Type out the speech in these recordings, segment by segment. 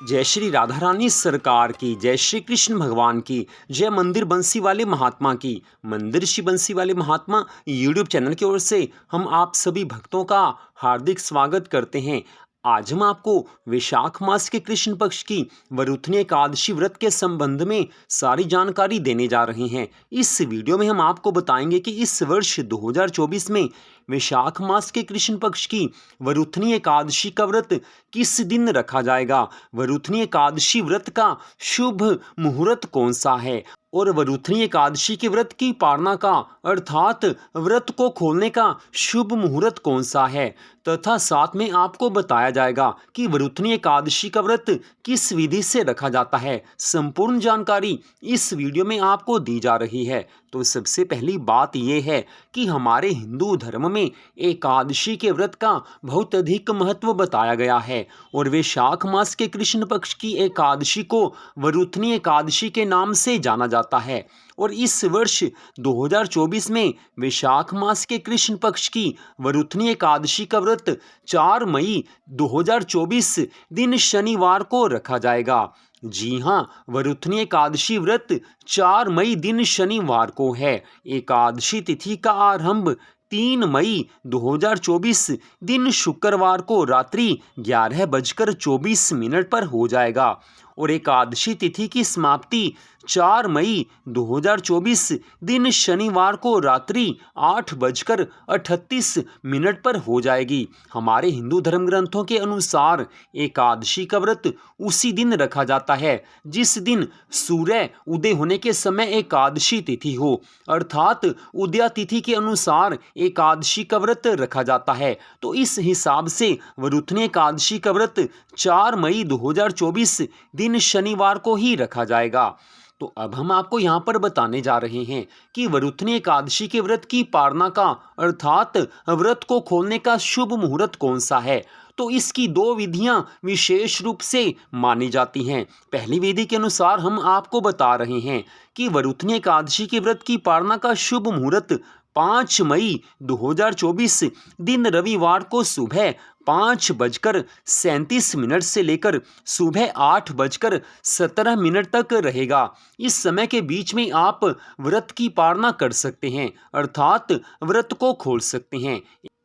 जय श्री राधा रानी सरकार की, जय श्री कृष्ण भगवान की, जय मंदिर बंसी वाले महात्मा की। मंदिर श्री बंसी वाले महात्मा यूट्यूब चैनल की ओर से हम आप सभी भक्तों का हार्दिक स्वागत करते हैं। आज हम आपको वैशाख मास के कृष्ण पक्ष की वरुथनी एकादशी व्रत के संबंध में सारी जानकारी देने जा रहे हैं। इस वीडियो में हम आपको बताएंगे कि इस वर्ष 2024 में वैशाख मास के कृष्ण पक्ष की वरुथनी एकादशी का व्रत किस दिन रखा जाएगा, वरुथनी एकादशी व्रत का शुभ मुहूर्त कौन सा है और वरुथनी एकादशी के व्रत की पालना का अर्थात व्रत को खोलने का शुभ मुहूर्त कौन सा है, तथा साथ में आपको बताया जाएगा कि वरुथनी एकादशी का व्रत किस विधि से रखा जाता है। संपूर्ण जानकारी इस वीडियो में आपको दी जा रही है। तो सबसे पहली बात यह है कि हमारे हिंदू धर्म में एकादशी के व्रत का बहुत अधिक महत्व बताया गया है और वैशाख मास के कृष्ण पक्ष की एकादशी को वरुथनी एकादशी के नाम से जाना जाता है। और इस वर्ष 2024 में वैशाख मास के कृष्ण पक्ष की वरुथनी एकादशी का व्रत 4 मई 2024 दिन शनिवार को रखा जाएगा। जी हाँ, वरुथनी एकादशी व्रत 4 मई दिन शनिवार को है। एकादशी तिथि का आरंभ 3 मई 2024 दिन शुक्रवार को रात्रि 11:24 पर हो जाएगा और एकादशी तिथि की समाप्ति 4 मई 2024 दिन शनिवार को रात्रि 8:38 पर हो जाएगी। हमारे हिंदू धर्म ग्रंथों के अनुसार एकादशी का व्रत उसी दिन रखा जाता है जिस दिन सूर्य उदय होने के समय एकादशी तिथि हो, अर्थात उदया तिथि के अनुसार एकादशी का व्रत रखा जाता है। तो इस हिसाब से वरुथनी एकादशी का व्रत 4 मई 2024 दिन शनिवार को ही रखा जाएगा। तो अब हम आपको यहाँ पर बताने जा रहे हैं कि वरुथनी एकादशी के व्रत की पालना का अर्थात व्रत को खोलने का शुभ मुहूर्त कौन सा है। तो इसकी 2 विधियां विशेष रूप से मानी जाती हैं। पहली विधि के अनुसार हम आपको बता रहे हैं कि वरुथनी एकादशी के व्रत की पालना का शुभ मुहूर्त 5 मई 2024 दिन रविवार को सुबह 5:37 से लेकर सुबह 8:17 तक रहेगा। इस समय के बीच में आप व्रत की पालना कर सकते हैं, अर्थात व्रत को खोल सकते हैं।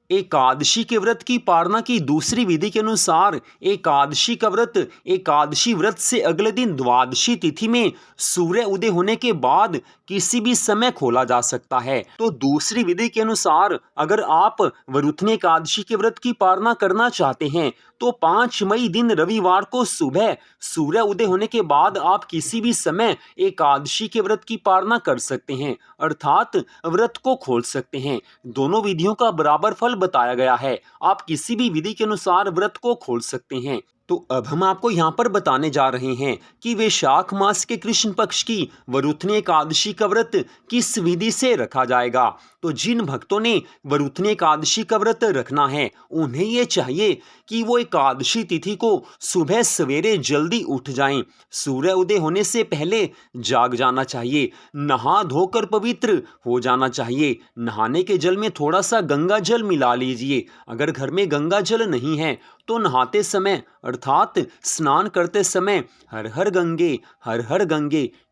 एकादशी के व्रत की पालना की दूसरी विधि के अनुसार एकादशी का व्रत एकादशी व्रत से अगले दिन द्वादशी तिथि में सूर्य उदय होने के बाद किसी भी समय खोला जा सकता है। तो दूसरी विधि के अनुसार अगर आप वरुथनी एकादशी के व्रत की पालना करना चाहते हैं तो 5 मई दिन रविवार को सुबह सूर्य उदय होने के बाद आप किसी भी समय एकादशी के व्रत की पालना कर सकते हैं, अर्थात व्रत को खोल सकते हैं। दोनों विधियों का बराबर फल बताया गया है। आप किसी भी विधि के अनुसार व्रत को खोल सकते हैं। तो अब हम आपको यहाँ पर बताने जा रहे हैं कि वैशाख मास के कृष्ण पक्ष की वरुथनी एकादशी का व्रत किस विधि से रखा जाएगा। तो जिन भक्तों ने वरुथनी एकादशी का व्रत रखना है उन्हें ये चाहिए कि वो एकादशी तिथि को सुबह सवेरे जल्दी उठ जाएं, सूर्य उदय होने से पहले जाग जाना चाहिए, नहा धोकर पवित्र हो जाना चाहिए। नहाने के जल में थोड़ा सा गंगा जल मिला लीजिए। अगर घर में गंगा जल नहीं है तो नहाते समय अर्थात स्नान करते समय हर हर गंगे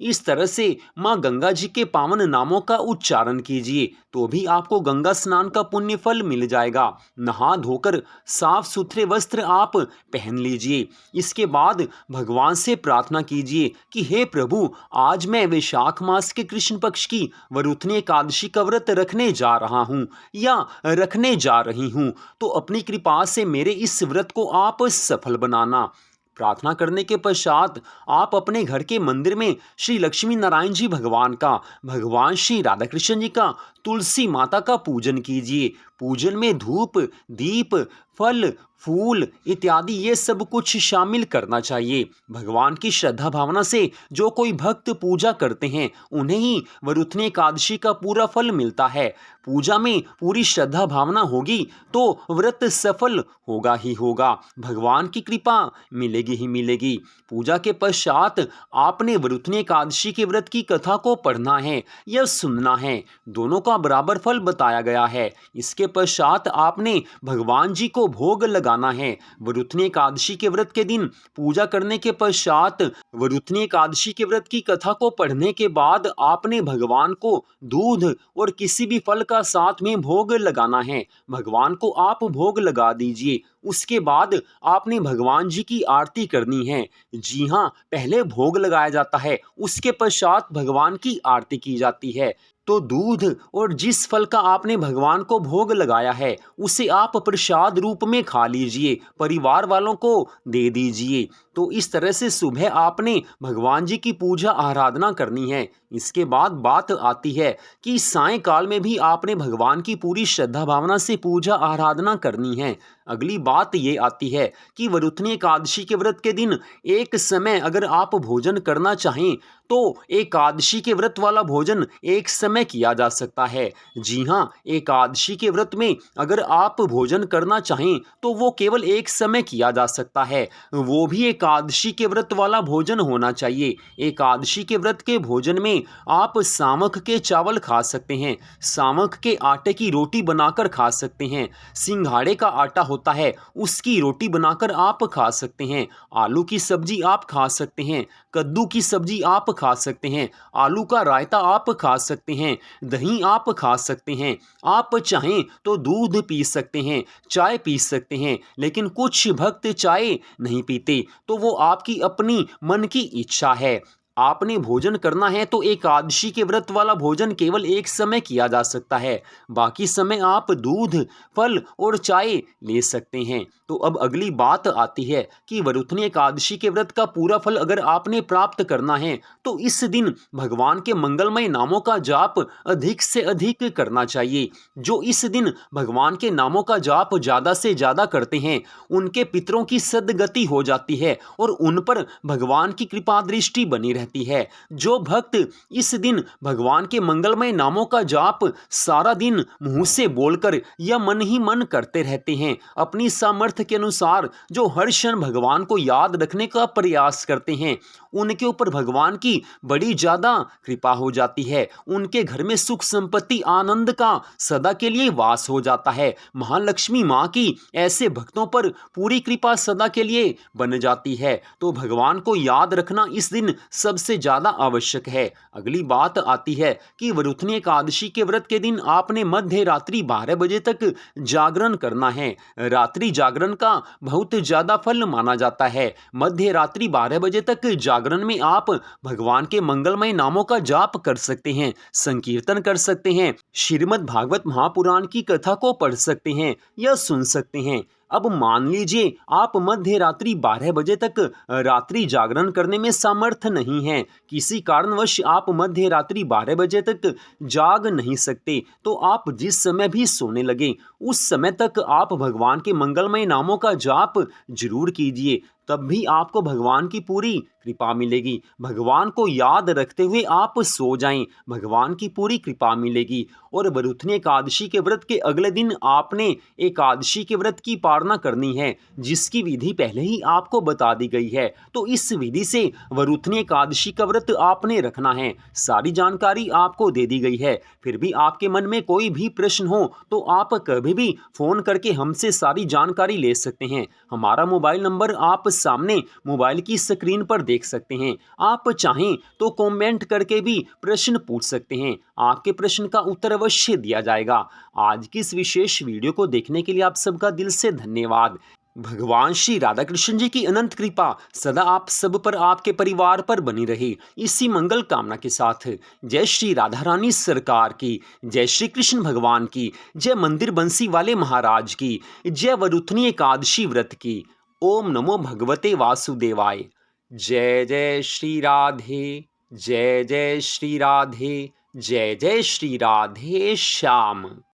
इस तरह से माँ गंगा जी के पावन नामों का उच्चारण कीजिए, तो भी आपको गंगा स्नान का पुण्य फल मिल जाएगा। नहा धोकर साफ सुथरे वस्त्र आप पहन लीजिए। इसके बाद भगवान से प्रार्थना कीजिए कि हे प्रभु, आज मैं वैशाख मास के कृष्ण पक्ष की वरुथनी एकादशी का व्रत रखने जा रहा हूँ या रखने जा रही हूँ, तो अपनी कृपा से मेरे इस व्रत को आप सफल बनाना। प्रार्थना करने के पश्चात आप अपने घर के मंदिर में श्री लक्ष्मी नारायण जी भगवान का, भगवान श्री राधा कृष्ण जी का, तुलसी माता का पूजन कीजिए। पूजन में धूप, दीप, फल, फूल इत्यादि ये सब कुछ शामिल करना चाहिए। भगवान की श्रद्धा भावना से जो कोई भक्त पूजा करते हैं उन्हें ही वरुथनी एकादशी का पूरा फल मिलता है। पूजा में पूरी श्रद्धा भावना होगी तो व्रत सफल होगा ही होगा, भगवान की कृपा मिलेगी ही मिलेगी। पूजा के पश्चात आपने वरुथनी एकादशी के व्रत की कथा को पढ़ना है या सुनना है, दोनों का का बराबर फल बताया गया है। इसके पश्चात आपने भगवान जी को भोग लगाना है। वरुथनी एकादशी के व्रत के दिन पूजा करने के पश्चात वरुथनी एकादशी के व्रत की कथा को पढ़ने के बाद आपने भगवान को दूध और किसी भी फल का साथ में भोग लगाना है। भगवान को आप भोग लगा दीजिए। उसके बाद आपने भगवान जी की आरती करनी है। जी हाँ, पहले भोग लगाया जाता है, उसके पश्चात भगवान की आरती की जाती है। तो दूध और जिस फल का आपने भगवान को भोग लगाया है उसे आप प्रसाद रूप में खा लीजिए, परिवार वालों को दे दीजिए। तो इस तरह से सुबह आपने भगवान जी की पूजा आराधना करनी है। इसके बाद बात आती है कि सायंकाल में भी आपने भगवान की पूरी श्रद्धा भावना से पूजा आराधना करनी है। अगली बात ये आती है कि वरुथनी एकादशी के व्रत के दिन एक समय अगर आप भोजन करना चाहें तो एकादशी के व्रत वाला भोजन एक समय किया जा सकता है। जी हाँ, एकादशी के व्रत में अगर आप भोजन करना चाहें तो वो केवल एक समय किया जा सकता है, वो भी एकादशी के व्रत वाला भोजन होना चाहिए। एकादशी के व्रत के भोजन में आप सामक के चावल खा सकते हैं, सामक के आटे की रोटी बनाकर खा सकते हैं, सिंघाड़े का आटा होता है उसकी रोटी बनाकर आप खा सकते हैं, आलू की सब्जी आप खा सकते हैं, कद्दू की सब्जी आप खा सकते हैं, आलू का रायता आप खा सकते हैं, दही आप खा सकते हैं। आप चाहें तो दूध पी सकते हैं, चाय पी सकते हैं, लेकिन कुछ भक्त चाय नहीं पीते, तो वो आपकी अपनी मन की इच्छा है। आपने भोजन करना है तो एकादशी के व्रत वाला भोजन केवल एक समय किया जा सकता है, बाकी समय आप दूध, फल और चाय ले सकते हैं। तो अब अगली बात आती है कि वरुथनी एकादशी के व्रत का पूरा फल अगर आपने प्राप्त करना है तो इस दिन भगवान के मंगलमय नामों का जाप अधिक से अधिक करना चाहिए। जो इस दिन भगवान के नामों का जाप ज़्यादा से ज़्यादा करते हैं उनके पितरों की सद्गति हो जाती है और उन पर भगवान की कृपा दृष्टि बनी रहती है। जो भक्त इस दिन भगवान के मंगलमय नामों का जाप सारा दिन मुंह से बोलकर या मन ही मन करते रहते हैं, अपनी सामर्थ्य के अनुसार जो हर क्षण भगवान को याद रखने का प्रयास करते हैं, उनके ऊपर भगवान की बड़ी ज़्यादा कृपा हो जाती है। उनके घर में सुख संपत्ति आनंद का सदा के लिए वास हो जाता है। महालक्ष्मी माँ की ऐसे भक्तों पर पूरी कृपा सदा के लिए बन जाती है। तो भगवान को याद रखना इस दिन सबसे ज़्यादा आवश्यक है। अगली बात आती है कि वरुथनी एकादशी के व्रत के दिन आपने मध्य रात्रि 12 बजे तक जागरण करना है। रात्रि जागरण का बहुत ज़्यादा फल माना जाता है। मध्य रात्रि 12 बजे तक जागरण में आप भगवान के मंगलमय नामों का जाप कर सकते हैं, संकीर्तन कर सकते हैं, श्रीमद् भागवत महापुराण की कथा को पढ़ सकते हैं या सुन सकते हैं। अब मान लीजिए आप मध्य रात्रि 12 बजे तक रात्रि जागरण करने में समर्थ नहीं हैं, किसी कारणवश आप मध्य रात्रि 12 बजे तक जाग नहीं सकते, तो आप जिस समय भी सोने लगे उस समय तक आप भगवान के मंगलमय नामों का जाप जरूर कीजिए, तब भी आपको भगवान की पूरी कृपा मिलेगी। भगवान को याद रखते हुए आप सो जाएं, भगवान की पूरी कृपा मिलेगी। और वरुथनी एकादशी के व्रत के अगले दिन आपने एकादशी के व्रत की पालना करनी है, जिसकी विधि पहले ही आपको बता दी गई है। तो इस विधि से वरुथनी एकादशी का व्रत आपने रखना है। सारी जानकारी आपको दे दी गई है। फिर भी आपके मन में कोई भी प्रश्न हो तो आप कभी भी फ़ोन करके हमसे सारी जानकारी ले सकते हैं। हमारा मोबाइल नंबर आप सामने मोबाइल की स्क्रीन पर देख सकते हैं। आप चाहें तो कमेंट करके भी प्रश्न पूछ सकते हैं, आपके प्रश्न का उत्तर अवश्य दिया जाएगा। आज की इस विशेष वीडियो को देखने के लिए आप सबका दिल से धन्यवाद। भगवान श्री राधा कृष्ण जी की अनंत कृपा सदा आप सब पर, आपके परिवार पर बनी रहे, इसी मंगल कामना के साथ जय श्री राधा रानी सरकार की, जय श्री कृष्ण भगवान की, जय मंदिर बंसी वाले महाराज की, जय वरुथनी एकादशी व्रत की। ओम नमो भगवते वासुदेवाय। जय जय श्री राधे, जय जय श्री राधे, जय जय श्री राधे श्याम।